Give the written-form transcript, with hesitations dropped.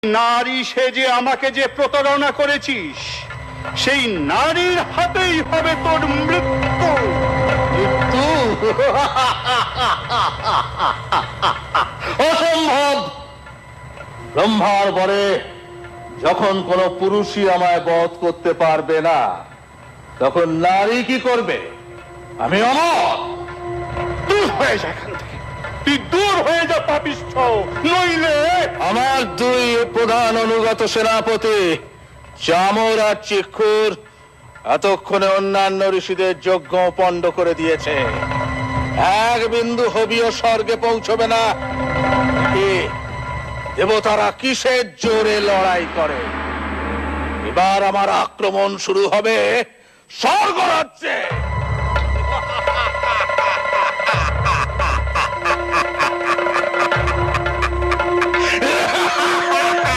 নারী সেজে আমাকে যে প্রতারণা করেছিস, সেই নারীর হাতেই হবে তোর মৃত্যু। মৃত্যু? অসম্ভব। ব্রহ্মার বরে যখন কোন পুরুষই আমায় বধ করতে পারবে না, তখন নারী কি করবে? আমি অমর। দূর হয়ে যা এখান থেকে, তুই দূর হয়ে যা পাপিষ্ঠ, নইলে আমার দুই প্রধান অনুগত সেনাপতি চামর আর চিক্ষুর এতক্ষণে অন্যান্য ঋষিদের যজ্ঞ পণ্ড করে দিয়েছে। এক বিন্দু হবিও স্বর্গে পৌঁছবে না। কি দেবতারা কিসের জোরে লড়াই করে? এবার আমার আক্রমণ শুরু হবে স্বর্গ রাজ্যে।